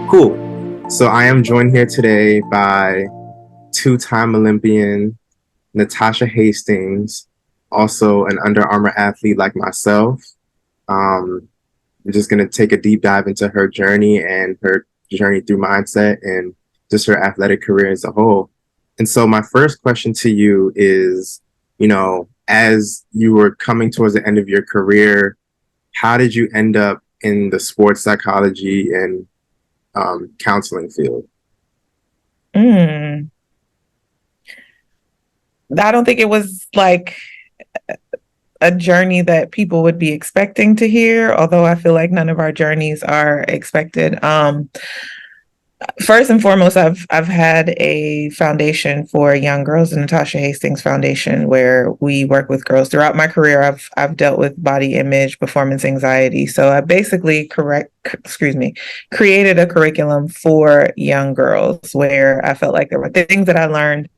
Cool. So I am joined here today by two-time Olympian Natasha Hastings, also an Under Armour athlete like myself. I'm just going to take a deep dive into her journey and her journey through mindset and just her athletic career as a whole. And so my first question to you is, as you were coming towards the end of your career, how did you end up in the sports psychology and counseling field? Mm. I don't think it was like a journey that people would be expecting to hear, although I feel like none of our journeys are expected. First and foremost, I've had a foundation for young girls, the Natasha Hastings Foundation, where we work with girls. Throughout my career, I've dealt with body image, performance anxiety. So I basically created a curriculum for young girls where I felt like there were things that I learned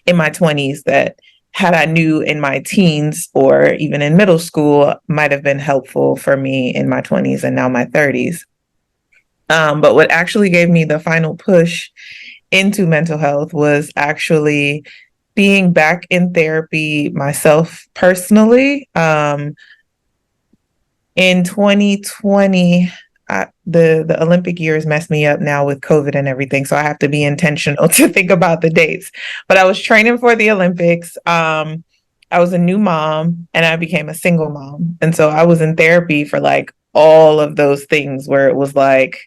in my 20s that had I knew in my teens or even in middle school might have been helpful for me in my 20s and now my 30s. But what actually gave me the final push into mental health was actually being back in therapy myself personally. In 2020, the Olympic years messed me up now with COVID and everything, so I have to be intentional to think about the dates. But I was training for the Olympics. I was a new mom and I became a single mom, and so I was in therapy for like all of those things where it was like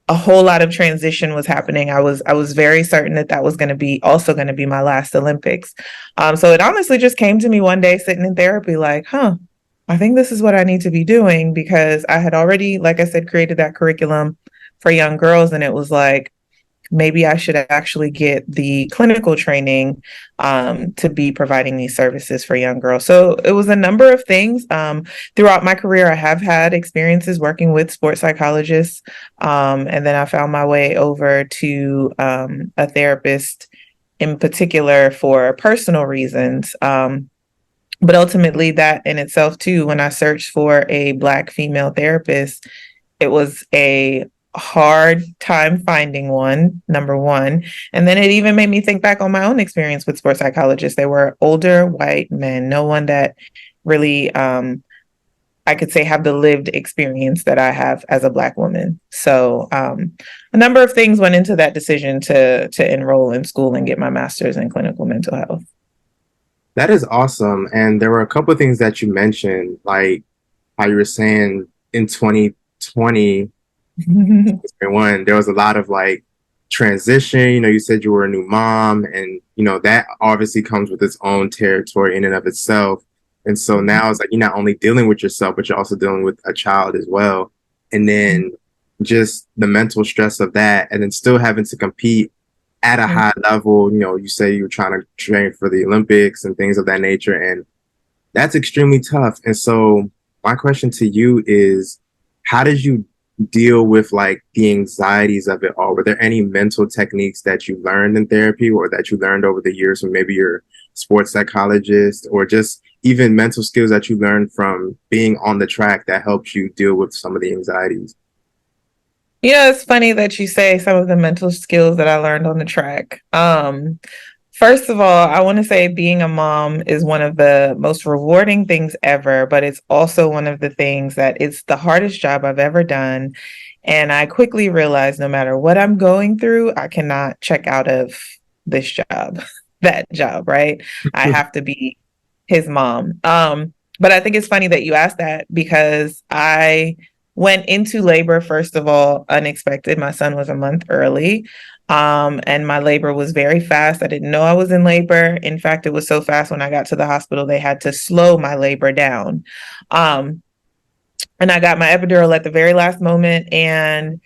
a whole lot of transition was happening. I was very certain that that was going to be also going to be my last Olympics. So it honestly just came to me one day sitting in therapy, like, I think this is what I need to be doing because I had already, like I said, created that curriculum for young girls, and it was like maybe I should actually get the clinical training to be providing these services for young girls. So it was a number of things. Throughout my career, I have had experiences working with sports psychologists. And then I found my way over to a therapist in particular for personal reasons. But ultimately, that in itself, too, when I searched for a Black female therapist, it was a hard time finding one, number one. And then it even made me think back on my own experience with sports psychologists. They were older white men, no one that really, I could say, have the lived experience that I have as a Black woman. So a number of things went into that decision to enroll in school and get my master's in clinical mental health. That is awesome. And there were a couple of things that you mentioned, like how you were saying in 2020, there was a lot of like transition. You said you were a new mom, and that obviously comes with its own territory in and of itself. And so now it's like you're not only dealing with yourself, but you're also dealing with a child as well. And then just the mental stress of that, and then still having to compete at a high level. You say you were trying to train for the Olympics and things of that nature, and that's extremely tough. And so my question to you is, how did you deal with like the anxieties of it all? Were there any mental techniques that you learned in therapy or that you learned over the years from maybe your sports psychologist, or just even mental skills that you learned from being on the track that helped you deal with some of the anxieties? It's funny that you say some of the mental skills that I learned on the track. First of all, I want to say being a mom is one of the most rewarding things ever, but it's also one of the things that it's the hardest job I've ever done. And I quickly realized no matter what I'm going through, I cannot check out of this job, that job, right? I have to be his mom. But I think it's funny that you asked that because I went into labor, first of all, unexpected. My son was a month early. And my labor was very fast. I didn't know I was in labor. In fact, it was so fast when I got to the hospital, they had to slow my labor down. Um, and I got my epidural at the very last moment. And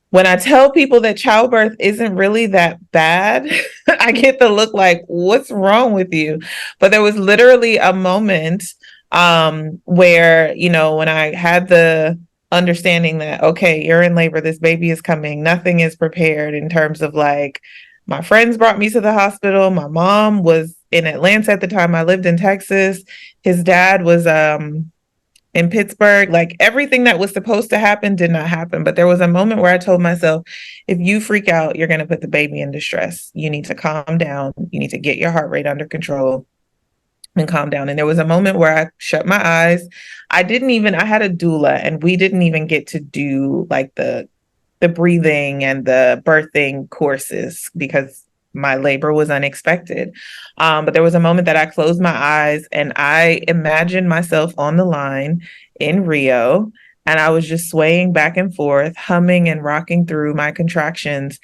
when I tell people that childbirth isn't really that bad, I get the look like, what's wrong with you? But there was literally a moment where, when I had the understanding that, okay, you're in labor, this baby is coming, nothing is prepared in terms of like, my friends brought me to the hospital. My mom was in Atlanta at the time. I lived in Texas. His dad was in Pittsburgh, like everything that was supposed to happen did not happen. But there was a moment where I told myself, if you freak out, you're going to put the baby in distress. You need to calm down. You need to get your heart rate under control and calm down. And there was a moment where I shut my eyes. I had a doula, and we didn't even get to do like the breathing and the birthing courses because my labor was unexpected. But there was a moment that I closed my eyes and I imagined myself on the line in Rio. And I was just swaying back and forth, humming and rocking through my contractions.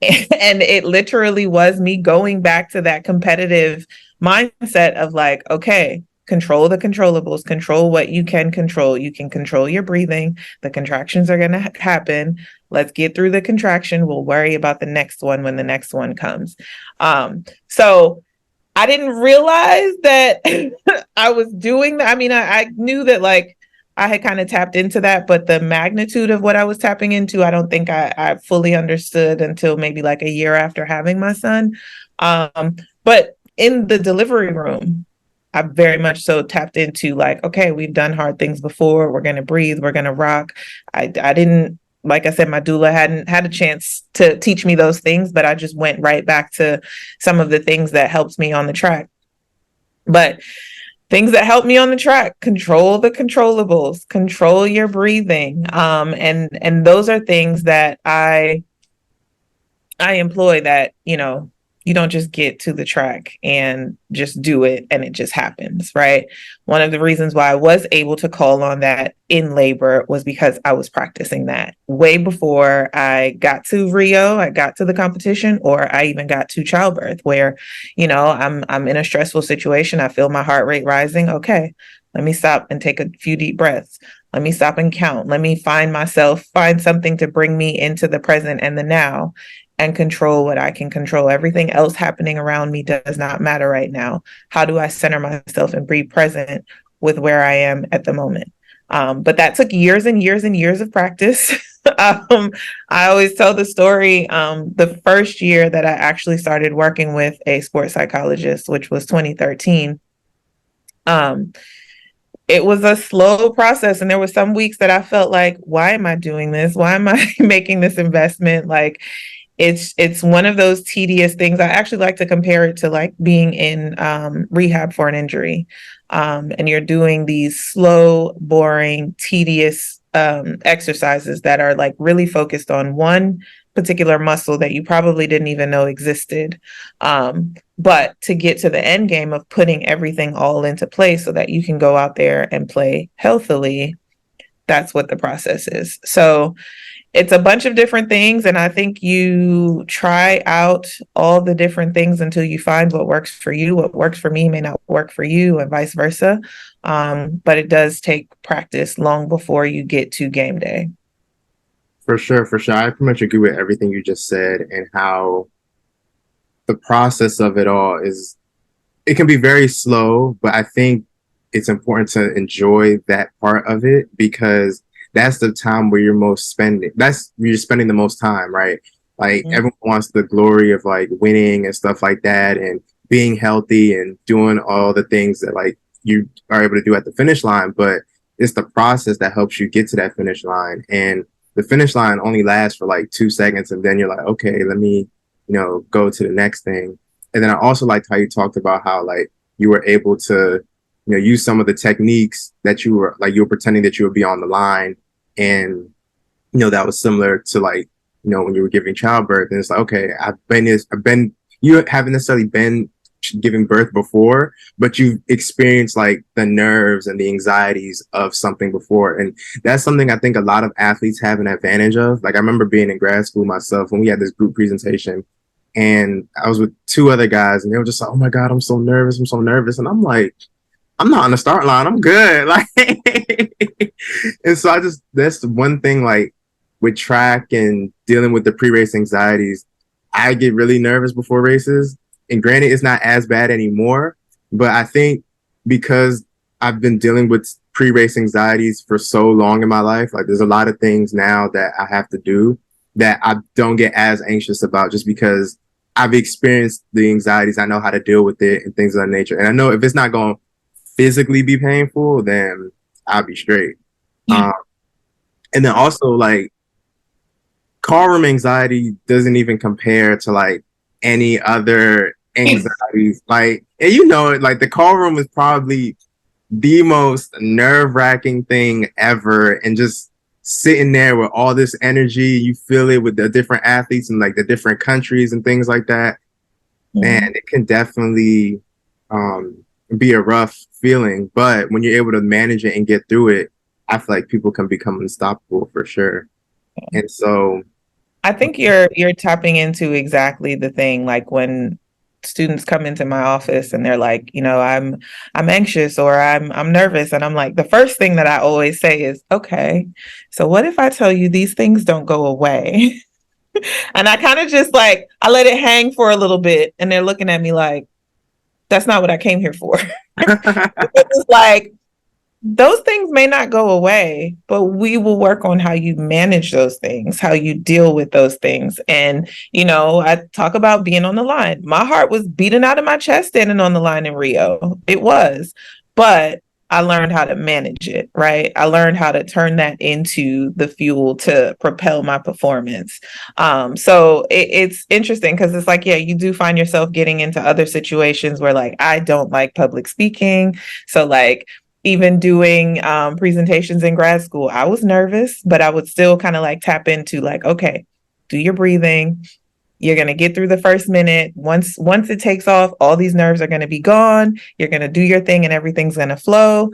And it literally was me going back to that competitive mindset of like, okay, control the controllables, control what you can control. You can control your breathing. The contractions are going to happen. Let's get through the contraction. We'll worry about the next one when the next one comes. So I didn't realize that I was doing that. I mean, I knew that like I had kind of tapped into that, but the magnitude of what I was tapping into, I don't think I fully understood until maybe like a year after having my son. But in the delivery room, I very much so tapped into like, okay, we've done hard things before. We're going to breathe. We're going to rock. I didn't, like I said, my doula hadn't had a chance to teach me those things, but I just went right back to some of the things that helped me on the track. But things that help me on the track: control the controllables, control your breathing, and those are things that I employ. That, you don't just get to the track and just do it and it just happens, right? One of the reasons why I was able to call on that in labor was because I was practicing that way before I got to Rio, I got to the competition, or I even got to childbirth, where, I'm in a stressful situation. I feel my heart rate rising. Okay, let me stop and take a few deep breaths. Let me stop and count. Let me find something to bring me into the present and the now, and control what I can control. Everything else happening around me does not matter right now. How do I center myself and be present with where I am at the moment? But that took years and years and years of practice. I always tell the story. The first year that I actually started working with a sports psychologist, which was 2013, it was a slow process. And there were some weeks that I felt like, why am I doing this? Why am I making this investment? Like, it's one of those tedious things. I actually like to compare it to like being in rehab for an injury. And you're doing these slow, boring, tedious exercises that are like really focused on one particular muscle that you probably didn't even know existed. But to get to the end game of putting everything all into place so that you can go out there and play healthily, that's what the process is. So it's a bunch of different things. And I think you try out all the different things until you find what works for you. What works for me may not work for you, and vice versa. But it does take practice long before you get to game day. For sure, for sure. I pretty much agree with everything you just said, and how the process of it all is, it can be very slow, but I think it's important to enjoy that part of it, because that's the time where you're spending the most time, right? Like, Mm-hmm. everyone wants the glory of like winning and stuff like that, and being healthy and doing all the things that like you are able to do at the finish line, but it's the process that helps you get to that finish line. And the finish line only lasts for like 2 seconds, and then you're like, okay, let me, go to the next thing. And then I also liked how you talked about how like you were able to, use some of the techniques that you were pretending that you would be on the line. And, that was similar to like, when you were giving childbirth, and it's like, okay, you haven't necessarily been giving birth before, but you've experienced like the nerves and the anxieties of something before. And that's something I think a lot of athletes have an advantage of. Like, I remember being in grad school myself when we had this group presentation, and I was with two other guys, and they were just like, oh my God, I'm so nervous. I'm so nervous. And I'm like, I'm not on the start line. I'm good. Like, and so that's the one thing, like with track and dealing with the pre-race anxieties, I get really nervous before races. And granted, it's not as bad anymore, but I think because I've been dealing with pre-race anxieties for so long in my life, like there's a lot of things now that I have to do that I don't get as anxious about, just because I've experienced the anxieties. I know how to deal with it and things of that nature. And I know if it's not going to physically be painful, then I'll be straight. Um, and then also like call room anxiety doesn't even compare to like any other anxieties. Like, and you know it, like the call room is probably the most nerve wracking thing ever. And just sitting there with all this energy, you feel it with the different athletes and like the different countries and things like that. Man, Mhm. it can definitely um, be a rough feeling. But when you're able to manage it and get through it, I feel like people can become unstoppable for sure. And so, I think you're tapping into exactly the thing. Like when students come into my office and they're like, I'm anxious or I'm nervous, and I'm like, the first thing that I always say is, okay, so what if I tell you these things don't go away? And I kind of just like I let it hang for a little bit, and they're looking at me like, that's not what I came here for. It's like those things may not go away, but we will work on how you manage those things, how you deal with those things. And, I talk about being on the line. My heart was beating out of my chest standing on the line in Rio. It was. But I learned how to manage it, right? I learned how to turn that into the fuel to propel my performance. So it's interesting because it's like, yeah, you do find yourself getting into other situations where, like, I don't like public speaking. So, like, even doing presentations in grad school, I was nervous, but I would still kind of like tap into like, okay, do your breathing. You're gonna get through the first minute. Once it takes off, all these nerves are gonna be gone. You're gonna do your thing, and everything's gonna flow.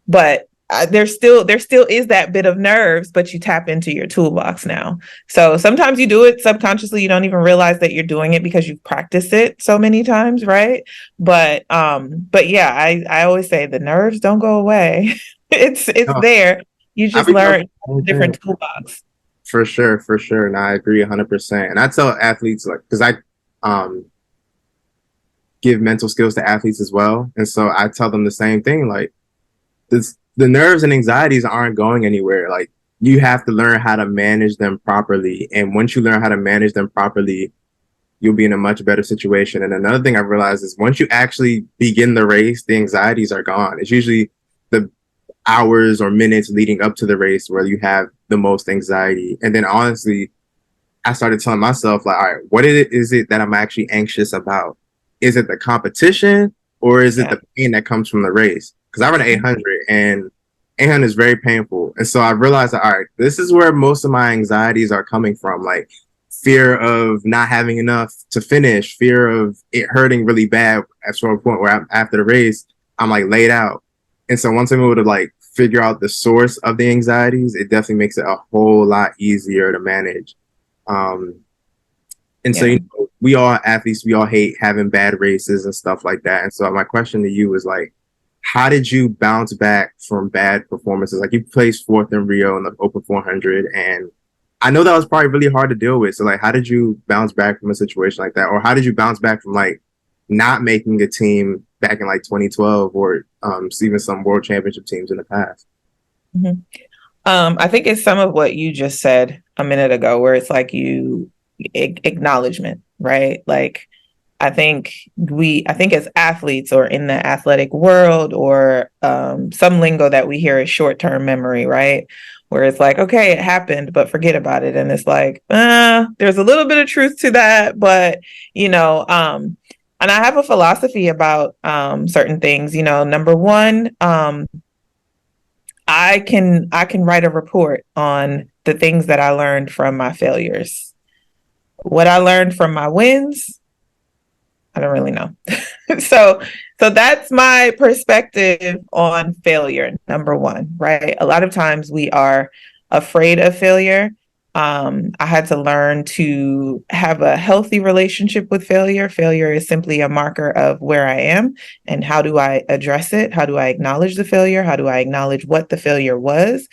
But there still is that bit of nerves, but you tap into your toolbox now. So sometimes you do it subconsciously. You don't even realize that you're doing it because you've practiced it so many times, right? But yeah, I always say the nerves don't go away. It's no, there. You I just be telling learn the same a thing. different toolbox. For sure, for sure. And I agree 100%. And I tell athletes, like, because I um, give mental skills to athletes as well. And so I tell them the same thing. Like, the nerves and anxieties aren't going anywhere. Like, you have to learn how to manage them properly. And once you learn how to manage them properly, you'll be in a much better situation. And another thing I realized is once you actually begin the race, the anxieties are gone. It's usually the hours or minutes leading up to the race where you have the most anxiety. And then honestly, I started telling myself, like, all right, what is it that I'm actually anxious about? Is it the competition or is it Yeah. the pain that comes from the race? Because I run an 800 and 800 is very painful. And so I realized that, all right, this is where most of my anxieties are coming from. Like fear of not having enough to finish, fear of it hurting really bad at some point where after the race, I'm like laid out. And so once I'm able to like figure out the source of the anxieties, it definitely makes it a whole lot easier to manage. Um, and so, Yeah. we all athletes, we all hate having bad races and stuff like that. And so, my question to you is like, how did you bounce back from bad performances? Like, you placed fourth in Rio in the Open 400, and I know that was probably really hard to deal with. So, like, how did you bounce back from a situation like that, or how did you bounce back from like not making a team back in like 2012, or even some world championship teams in the past? Mhm. I think it's some of what you just said a minute ago, where it's like acknowledgement, right? Like I think as athletes or in the athletic world or some lingo that we hear is short-term memory, right? Where it's like, okay, it happened, but forget about it. And it's like, there's a little bit of truth to that, but and I have a philosophy about certain things. Number one, I can write a report on the things that I learned from my failures. What I learned from my wins, I don't really know. so so that's my perspective on failure. Number one, right? A lot of times we are afraid of failure. I had to learn to have a healthy relationship with failure. Failure is simply a marker of where I am and how do I address it? How do I acknowledge the failure? How do I acknowledge what the failure was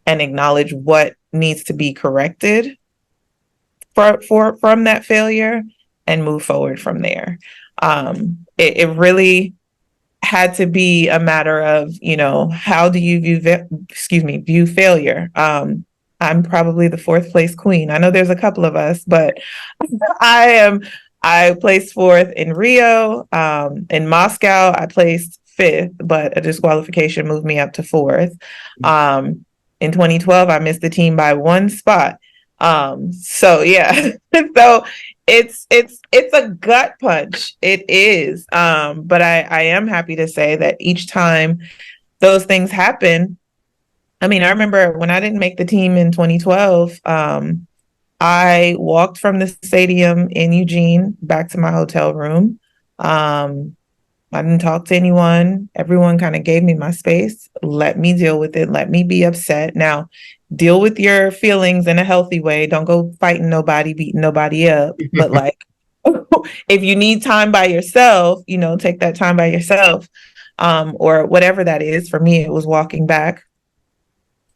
and acknowledge what needs to be corrected from that failure and move forward from there. It really had to be a matter of, how do you view failure. I'm probably the fourth place queen. I know there's a couple of us, but I am. I placed fourth in Rio. In Moscow, I placed fifth, but a disqualification moved me up to fourth. In 2012, I missed the team by one spot. So yeah, so it's a gut punch. It is. But I am happy to say that each time those things happen, I mean, I remember when I didn't make the team in 2012, I walked from the stadium in Eugene back to my hotel room. I didn't talk to anyone. Everyone kind of gave me my space, let me deal with it, let me be upset. Now, deal with your feelings in a healthy way. Don't go fighting nobody, beating nobody up. But like, if you need time by yourself, take that time by yourself, or whatever that is. For me, it was walking back.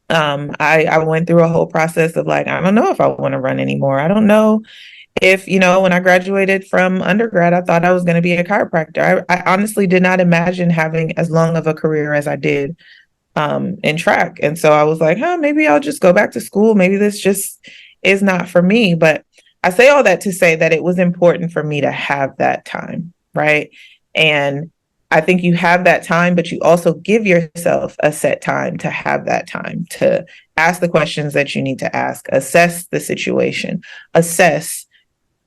I went through a whole process of like, I don't know if I want to run anymore. I don't know if, when I graduated from undergrad, I thought I was going to be a chiropractor. I honestly did not imagine having as long of a career as I did in track. And so I was like, maybe I'll just go back to school. Maybe this just is not for me. But I say all that to say that it was important for me to have that time, right? And I think you have that time, but you also give yourself a set time to have that time to ask the questions that you need to ask, assess the situation, assess,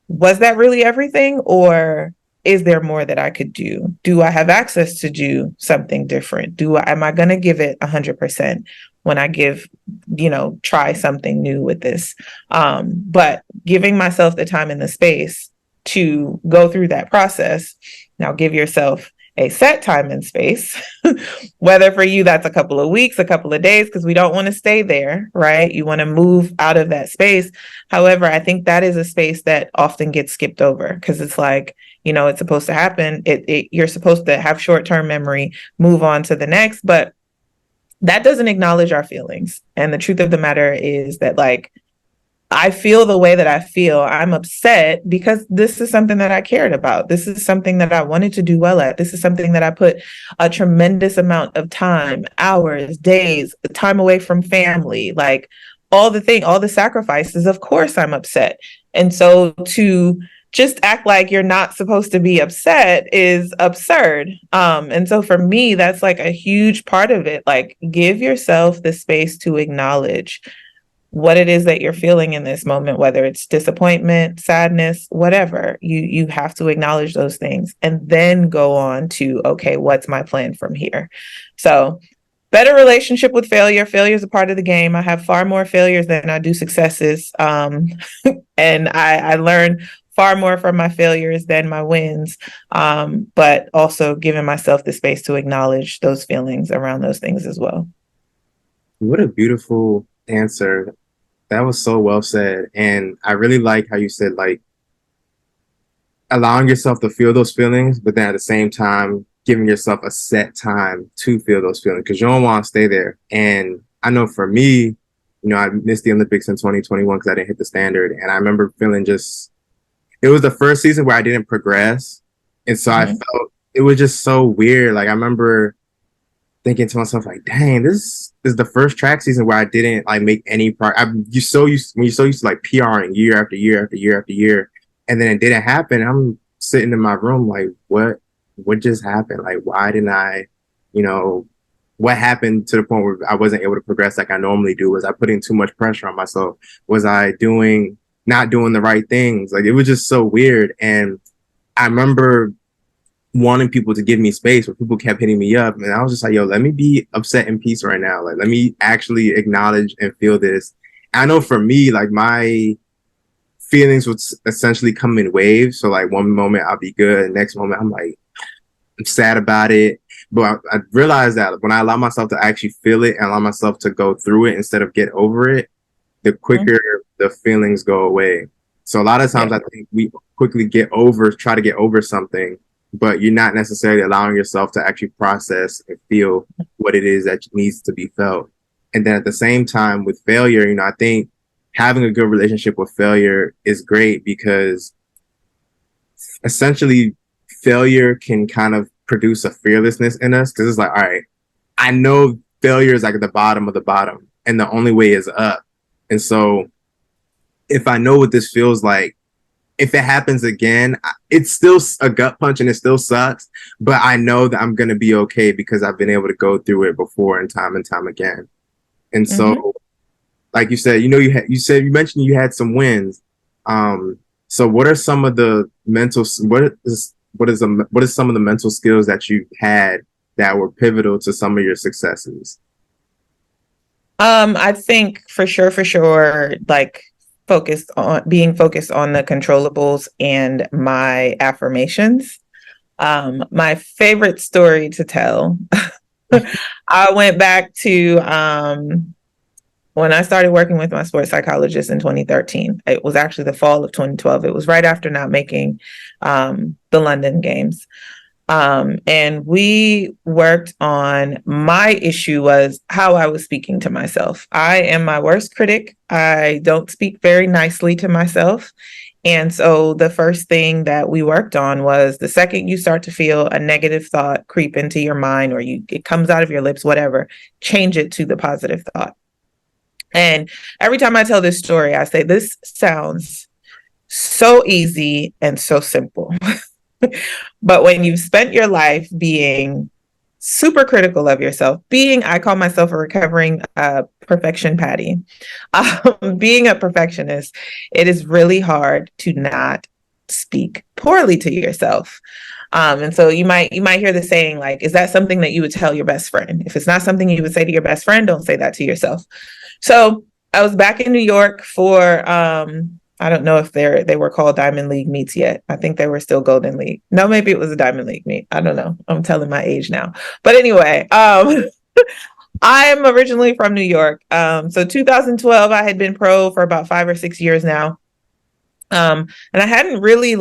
was that really everything? Or is there more that I could do? Do I have access to do something different? Am I going to give it 100% when I try something new with this? But giving myself the time and the space to go through that process. Now give yourself a set time and space, whether for you that's a couple of weeks, a couple of days, because we don't want to stay there, right? You want to move out of that space. However, I think that is a space that often gets skipped over because it's like, it's supposed to happen. You're supposed to have short-term memory, move on to the next, but that doesn't acknowledge our feelings. And the truth of the matter is that, like, I feel the way that I feel. I'm upset because this is something that I cared about. This is something that I wanted to do well at. This is something that I put a tremendous amount of time, hours, days, time away from family, like all the sacrifices. Of course, I'm upset. And so to just act like you're not supposed to be upset is absurd. And so for me, that's like a huge part of it. Like, give yourself the space to acknowledge what it is that you're feeling in this moment, whether it's disappointment, sadness, whatever. You have to acknowledge those things and then go on to, okay, what's my plan from here? So better relationship with failure. Failure is a part of the game. I have far more failures than I do successes. And I learn far more from my failures than my wins. But also giving myself the space to acknowledge those feelings around those things as well. What a beautiful answer. That was so well said. And I really like how you said, like, allowing yourself to feel those feelings, but then at the same time, giving yourself a set time to feel those feelings because you don't want to stay there. And I know for me, I missed the Olympics in 2021 because I didn't hit the standard. And I remember feeling it was the first season where I didn't progress. And so I felt it was just so weird. Like, I remember thinking to myself, like, dang, this is the first track season where I didn't like make any progress. You're so used to like PRing year after year after year after year, and then it didn't happen. I'm sitting in my room like, what just happened? Like, why didn't I, what happened to the point where I wasn't able to progress like I normally do? Was I putting too much pressure on myself? Was I not doing the right things? Like, it was just so weird. And I remember wanting people to give me space, but people kept hitting me up, and I was just like, yo, let me be upset in peace right now. Like, let me actually acknowledge and feel this. I know for me, like, my feelings would essentially come in waves. So like, one moment I'll be good, and next moment I'm sad about it. But I realized that when I allow myself to actually feel it and allow myself to go through it instead of get over it, the quicker the feelings go away. So a lot of times I think we quickly try to get over something, but you're not necessarily allowing yourself to actually process and feel what it is that needs to be felt. And then at the same time with failure, I think having a good relationship with failure is great because essentially failure can kind of produce a fearlessness in us because it's like, all right, I know failure is like at the bottom of the bottom and the only way is up. And so if I know what this feels like, if it happens again, it's still a gut punch and it still sucks, but I know that I'm going to be okay because I've been able to go through it before and time again. And Mm-hmm. so, like you said, you mentioned you had some wins. So what are some of the what is some of the mental skills that you had that were pivotal to some of your successes? I think for sure, like focused on the controllables and my affirmations. My favorite story to tell. I went back to when I started working with my sports psychologist in 2013. It was actually the fall of 2012. It was right after not making the London games. And we worked on my issue was how I was speaking to myself. I am my worst critic. I don't speak very nicely to myself. And so the first thing that we worked on was the second you start to feel a negative thought creep into your mind or it comes out of your lips, whatever, change it to the positive thought. And every time I tell this story, I say, this sounds so easy and so simple. But when you've spent your life being super critical of yourself, I call myself a recovering perfection patty, being a perfectionist, it is really hard to not speak poorly to yourself. And so you might hear the saying like, is that something that you would tell your best friend? If it's not something you would say to your best friend, don't say that to yourself. So I was back in New York for I don't know if they were called Diamond League meets yet. I think they were still Golden League. No, maybe it was a Diamond League meet. I don't know. I'm telling my age now. But anyway, I'm originally from New York. So 2012, I had been pro for about 5 or 6 years now. And I hadn't really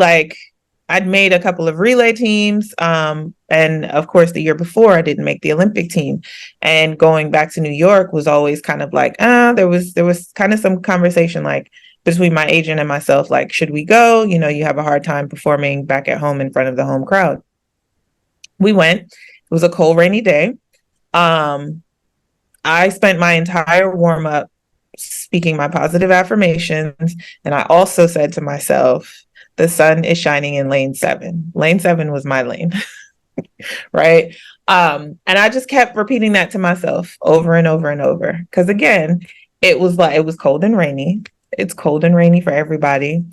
I'd made a couple of relay teams. And of course, the year before, I didn't make the Olympic team. And going back to New York was always kind of like, there was kind of some conversation like between my agent and myself, like, should we go? You know, you have a hard time performing back at home in front of the home crowd. We went. It was a cold, rainy day. Um, I spent my entire warm up speaking my positive affirmations. And I also said to myself, the sun is shining in lane 7. Lane 7 was my lane, right? And I just kept repeating that to myself over and over and over. Because again, it was cold and rainy. It's cold and rainy for everybody.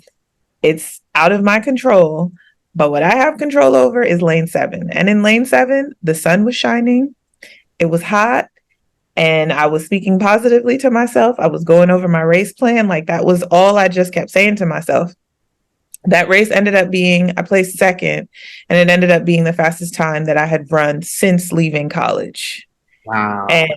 It's out of my control. But what I have control over is lane 7. And in lane 7, the sun was shining. It was hot and I was speaking positively to myself. I was going over my race plan. Like that was all I just kept saying to myself. That race ended up being, I placed second, and it ended up being the fastest time that I had run since leaving college. And Wow.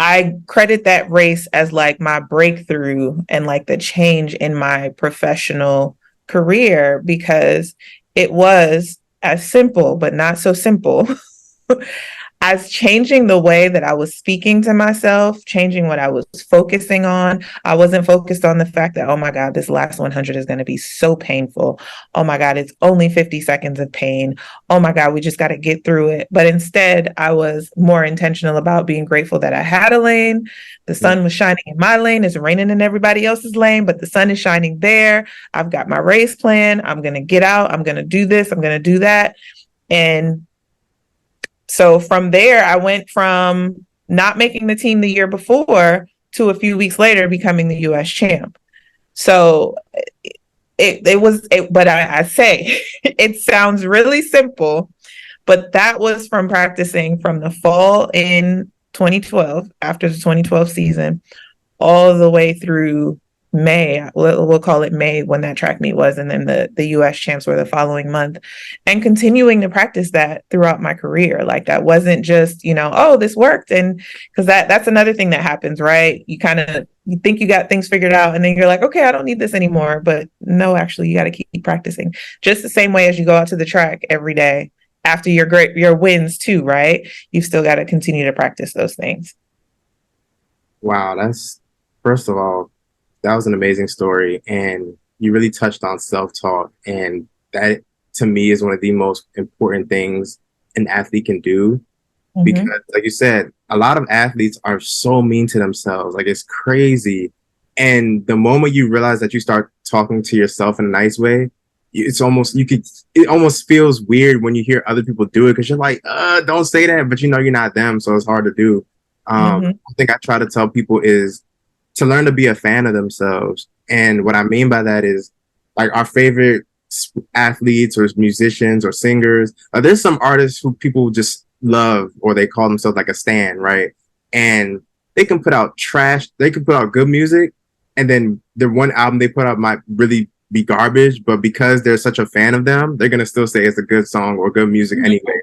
I credit that race as like my breakthrough and like the change in my professional career because it was as simple, but not so simple as changing the way that I was speaking to myself, changing what I was focusing on. I wasn't focused on the fact that, oh my God, this last 100 is going to be so painful. Oh my God, it's only 50 seconds of pain. Oh my God, we just got to get through it. But instead, I was more intentional about being grateful that I had a lane. The sun was shining in my lane. It's raining in everybody else's lane, but the sun is shining there. I've got my race plan. I'm going to get out. I'm going to do this. I'm going to do that. And so from there, I went from not making the team the year before to a few weeks later becoming the US champ. So but I say it sounds really simple, but that was from practicing from the fall in 2012, after the 2012 season, all the way through May. We'll call it May when that track meet was, and then the US champs were the following month, and continuing to practice that throughout my career. Like that wasn't just, oh, this worked. And because that's another thing that happens, right? You think you got things figured out and then you're like, okay, I don't need this anymore. But no, actually you got to keep practicing just the same way as you go out to the track every day after your wins too, right? You've still got to continue to practice those things. Wow, that's first of all, that was an amazing story, and you really touched on self-talk, and that to me is one of the most important things an athlete can do Mm-hmm. because, like you said, a lot of athletes are so mean to themselves, like it's crazy. And the moment you realize that you start talking to yourself in a nice way, it's almost you could it almost feels weird when you hear other people do it because you're like, don't say that, but you know you're not them, so it's hard to do. Mm-hmm. I think I try to tell people is to learn to be a fan of themselves, and what I mean by that is like our favorite athletes or musicians or singers. There's some artists who people just love or they call themselves like a stan, right? And they can put out trash, they can put out good music, and then the one album they put out might really be garbage, but because they're such a fan of them, they're gonna still say it's a good song or good music anyway.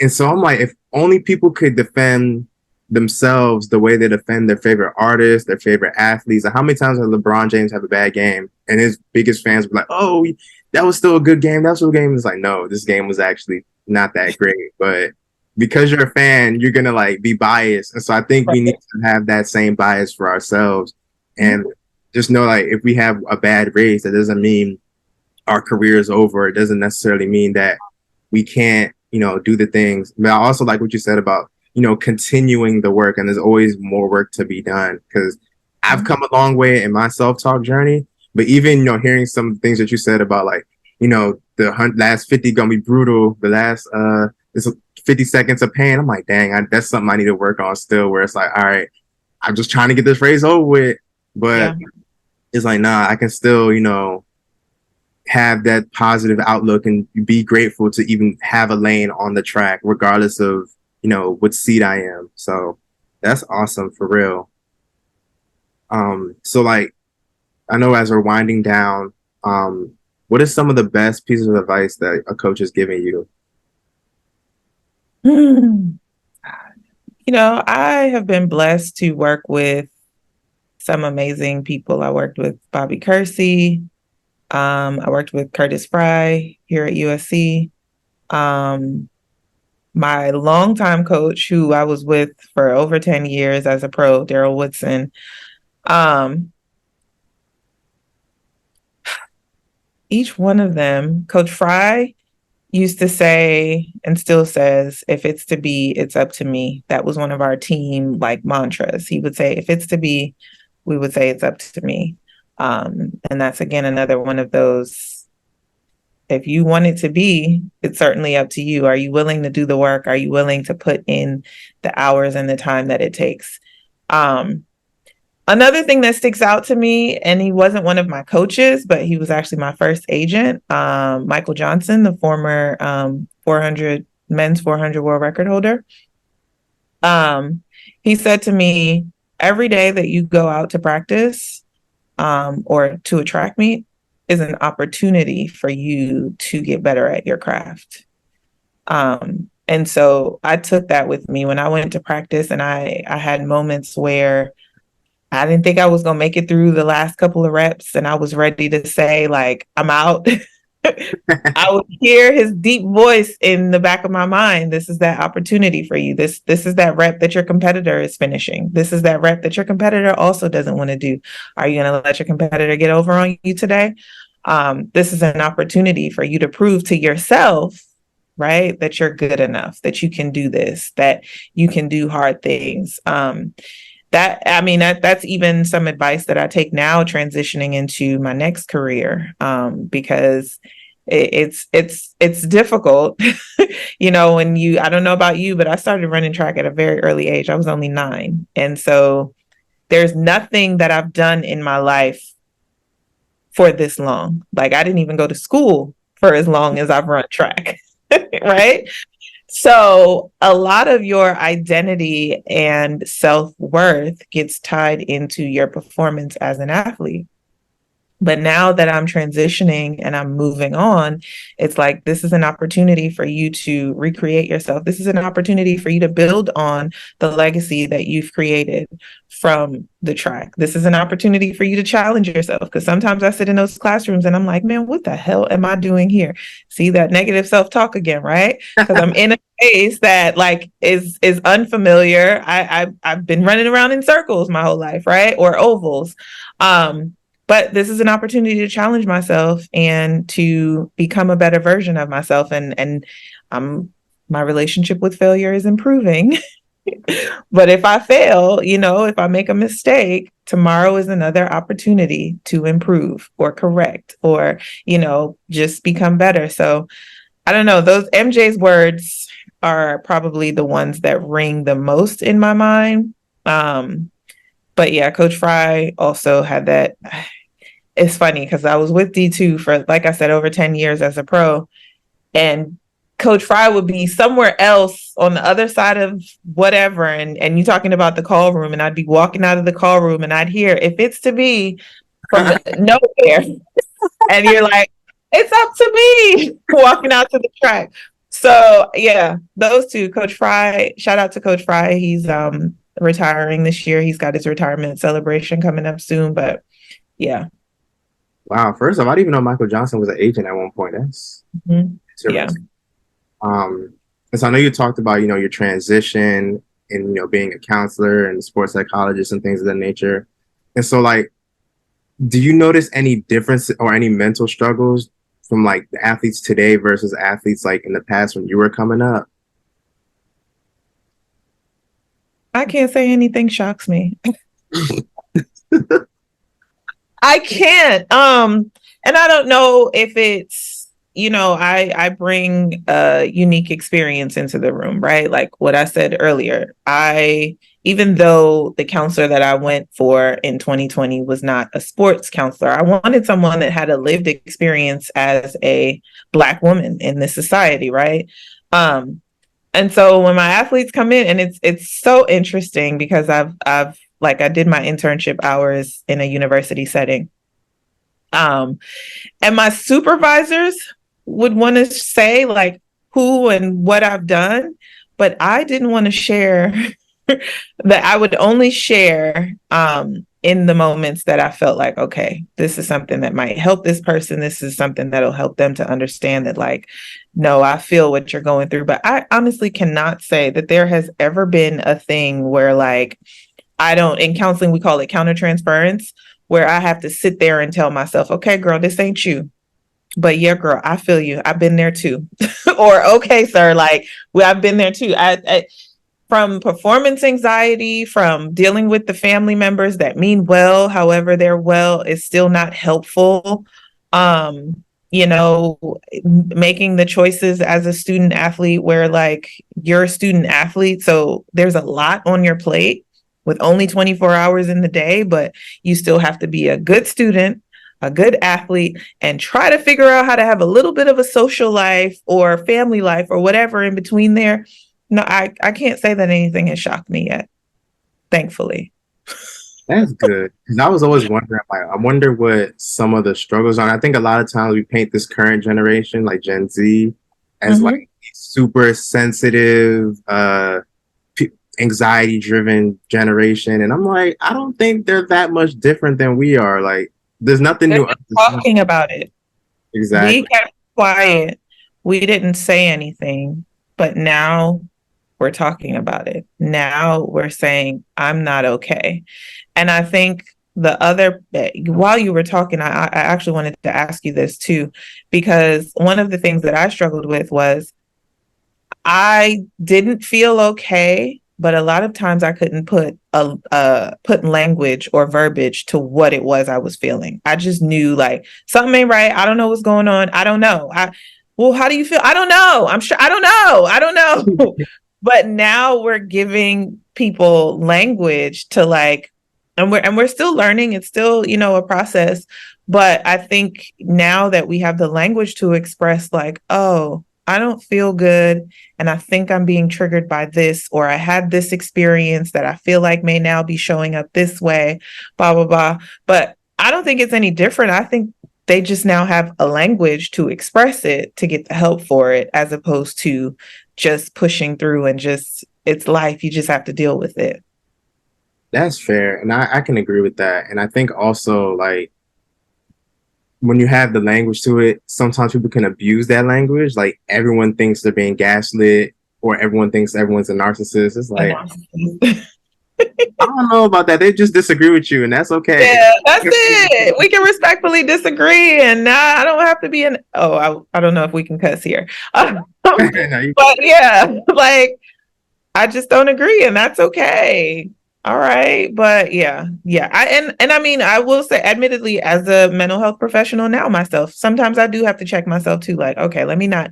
And so I'm like, if only people could defend themselves the way they defend their favorite artists, their favorite athletes. Like how many times has LeBron James have a bad game and his biggest fans be like, "Oh, that was still a good game. That was still a game." It's like, no, this game was actually not that great. But because you're a fan, you're gonna like be biased. And so I think we need to have that same bias for ourselves and just know like if we have a bad race, that doesn't mean our career is over. It doesn't necessarily mean that we can't, do the things. But I also like what you said about, continuing the work, and there's always more work to be done because I've come a long way in my self-talk journey. But even, hearing some things that you said about like, the last 50 gonna be brutal. The last this 50 seconds of pain. I'm like, dang, that's something I need to work on still. Where it's like, all right, I'm just trying to get this race over with, but Yeah. it's like, nah, I can still, have that positive outlook and be grateful to even have a lane on the track, regardless of, what seat I am. So that's awesome for real. So like, I know as we're winding down, what is some of the best pieces of advice that a coach has given you? You know, I have been blessed to work with some amazing people. I worked with Bobby Kersey. I worked with Curtis Fry here at USC. Um, my longtime coach, who I was with for over 10 years as a pro, Daryl Woodson. Um, each one of them, Coach Fry used to say and still says, if it's to be, it's up to me. That was one of our team like mantras. He would say, if it's to be, we would say it's up to me. And that's again another one of those, if you want it to be, it's certainly up to you. Are you willing to do the work? Are you willing to put in the hours and the time that it takes? Another thing that sticks out to me, and he wasn't one of my coaches, but he was actually my first agent, Michael Johnson, the former 400 men's 400 world record holder. He said to me, every day that you go out to practice or to a track meet is an opportunity for you to get better at your craft. And so I took that with me when I went to practice, and I had moments where I didn't think I was going to make it through the last couple of reps, and I was ready to say, like, I'm out. I would hear his deep voice in the back of my mind. This is that opportunity for you. This is that rep that your competitor is finishing. This is that rep that your competitor also doesn't want to do. Are you going to let your competitor get over on you today? This is an opportunity for you to prove to yourself, right, that you're good enough, that you can do this, that you can do hard things. That's even some advice that I take now transitioning into my next career, because it's difficult. When I don't know about you, but I started running track at a very early age. I was only 9. And so there's nothing that I've done in my life for this long. Like I didn't even go to school for as long as I've run track. Right. So a lot of your identity and self-worth gets tied into your performance as an athlete. But now that I'm transitioning and I'm moving on, it's like this is an opportunity for you to recreate yourself. This is an opportunity for you to build on the legacy that you've created from the track. This is an opportunity for you to challenge yourself, because sometimes I sit in those classrooms and I'm like, man, what the hell am I doing here? See that negative self-talk again, right? Because I'm in a space that like is unfamiliar. I've been running around in circles my whole life, right? Or ovals. But this is an opportunity to challenge myself and to become a better version of myself. And my relationship with failure is improving. But if I fail, if I make a mistake, tomorrow is another opportunity to improve or correct or, just become better. So I don't know. Those MJ's words are probably the ones that ring the most in my mind. But yeah, Coach Fry also had that. It's funny because I was with D2 for, like I said, over 10 years as a pro. And Coach Fry would be somewhere else on the other side of whatever. And you talking about the call room, and I'd be walking out of the call room and I'd hear, if it's to be from nowhere. And you're like, it's up to me walking out to the track. So yeah, those two, Coach Fry, shout out to Coach Fry. He's retiring this year. He's got his retirement celebration coming up soon. But yeah. Wow. First off, I didn't even know Michael Johnson was an agent at one point. That's Yeah. interesting. And so I know you talked about, your transition and, being a counselor and sports psychologist and things of that nature. And so like, do you notice any difference or any mental struggles from like the athletes today versus athletes like in the past when you were coming up? I can't say anything shocks me. I can't. And I don't know if it's, I bring a unique experience into the room, right? Like what I said earlier, even though the counselor that I went for in 2020 was not a sports counselor, I wanted someone that had a lived experience as a Black woman in this society, right? And so when my athletes come in, and it's so interesting because I've like I did my internship hours in a university setting. And my supervisors would want to say like who and what I've done, but I didn't want to share that. I would only share in the moments that I felt like, okay, this is something that might help this person. This is something that'll help them to understand that, like, no, I feel what you're going through. But I honestly cannot say that there has ever been a thing where, like, in counseling, we call it countertransference, where I have to sit there and tell myself, okay, girl, this ain't you. But yeah, girl, I feel you. I've been there too. Or, okay, sir, like, well, I've been there too. From performance anxiety, from dealing with the family members that mean well, however they're well, is still not helpful. Making the choices as a student athlete where, like, you're a student athlete, so there's a lot on your plate with only 24 hours in the day, but you still have to be a good student, a good athlete, and try to figure out how to have a little bit of a social life or family life or whatever in between there. No, I can't say that anything has shocked me yet, thankfully. That's good. Because I was always wondering, like, I wonder what some of the struggles are. I think a lot of times we paint this current generation, like Gen Z, as like super sensitive, anxiety driven generation. And I'm like, I don't think they're that much different than we are. Like, there's nothing They're new. talking about it. Exactly. We kept quiet. We didn't say anything, but now we're talking about it. Now we're saying, I'm not okay. And I think while you were talking, I actually wanted to ask you this too, because one of the things that I struggled with was I didn't feel okay, but a lot of times I couldn't put language or verbiage to what it was I was feeling. I just knew, like, something ain't right. I don't know what's going on. I don't know. Well, how do you feel? I don't know. I'm sure. I don't know. I don't know. But now we're giving people language to, like, and we're still learning. It's still, a process. But I think now that we have the language to express, like, oh, I don't feel good, and I think I'm being triggered by this, or I had this experience that I feel like may now be showing up this way, blah, blah, blah. But I don't think it's any different. I think they just now have a language to express it, to get the help for it, as opposed to just pushing through and just, it's life. You just have to deal with it. That's fair. And I can agree with that. And I think also, like, when you have the language to it, sometimes people can abuse that language. Like, everyone thinks they're being gaslit, or everyone thinks everyone's a narcissist. It's like, I don't know about that. They just disagree with you, and that's okay. Yeah, that's it. We can respectfully disagree, and I don't have to be I don't know if we can cuss here. No, But yeah, like, I just don't agree, and that's okay. All right. But yeah. And I mean, I will say, admittedly, as a mental health professional now myself, sometimes I do have to check myself too. Like, okay, let me not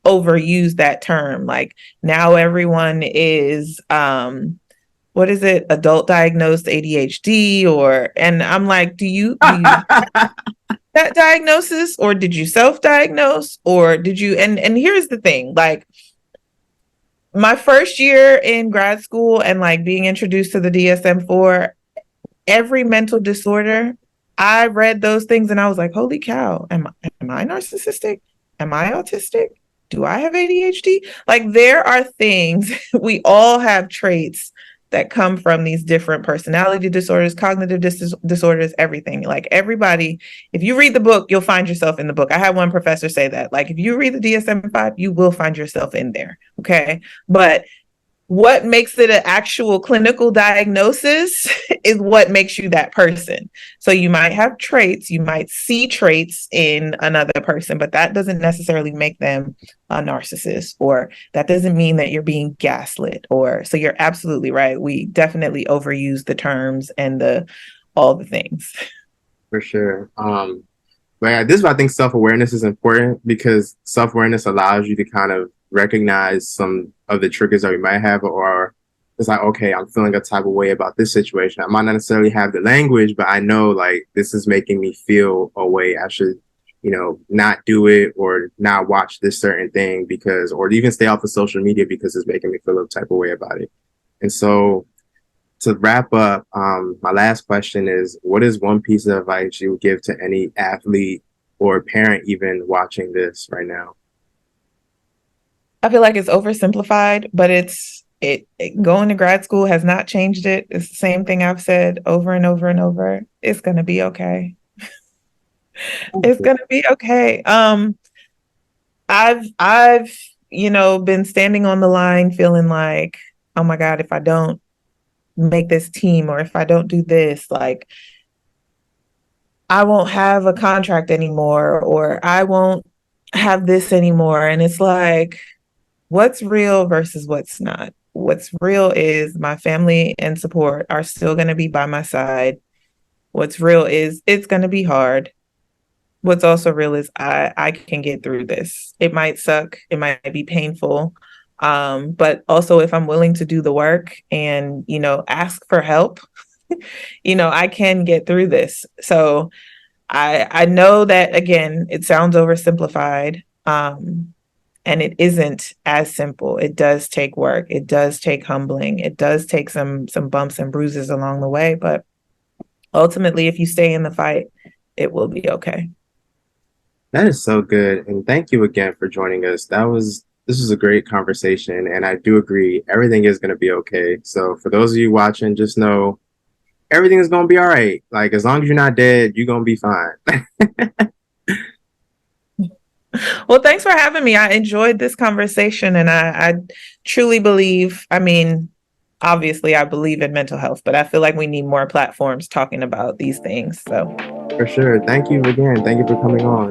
overuse that term. Like now everyone is what is it, adult diagnosed ADHD, or and I'm like, do you that diagnosis, or did you self-diagnose, or did you, and here's the thing, like my first year in grad school and like being introduced to the DSM-4, every mental disorder, I read those things and I was like, holy cow, am I narcissistic? Am I autistic? Do I have ADHD? Like there are things, we all have traits that come from these different personality disorders, cognitive disorders, everything. Like everybody, if you read the book, you'll find yourself in the book. I had one professor say that. Like if you read the DSM-5, you will find yourself in there. Okay. But what makes it an actual clinical diagnosis is what makes you that person. So you might have traits, you might see traits in another person, but that doesn't necessarily make them a narcissist, or that doesn't mean that you're being gaslit. Or so you're absolutely right. We definitely overuse the terms and the all the things. For sure. But yeah, this is why I think self awareness is important, because self awareness allows you to kind of recognize some of the triggers that we might have, or it's like, okay, I'm feeling a type of way about this situation. I might not necessarily have the language, but I know like this is making me feel a way. I should, not do it or not watch this certain thing because, or even stay off of social media because it's making me feel a type of way about it. And so to wrap up, my last question is, what is one piece of advice you would give to any athlete or parent even watching this right now? I feel like it's oversimplified, but it going to grad school has not changed it. It's the same thing I've said over and over and over. It's gonna be okay. It's gonna be okay. I've been standing on the line feeling like, oh my God, if I don't make this team, or if I don't do this, like I won't have a contract anymore, or I won't have this anymore. And it's like, what's real versus what's not? What's real is my family and support are still going to be by my side. What's real is it's going to be hard. What's also real is I can get through this. It might suck, it might be painful. But also if I'm willing to do the work and, ask for help, I can get through this. So I know that again, it sounds oversimplified. And it isn't as simple. It does take work. It does take humbling. It does take some bumps and bruises along the way. But ultimately, if you stay in the fight, it will be okay. That is so good. And thank you again for joining us. This was a great conversation. And I do agree, everything is going to be okay. So for those of you watching, just know everything is going to be all right. Like, as long as you're not dead, you're going to be fine. Well, thanks for having me. I enjoyed this conversation, and I truly believe, I mean, obviously, I believe in mental health, but I feel like we need more platforms talking about these things. So, For sure. Thank you again. Thank you for coming on.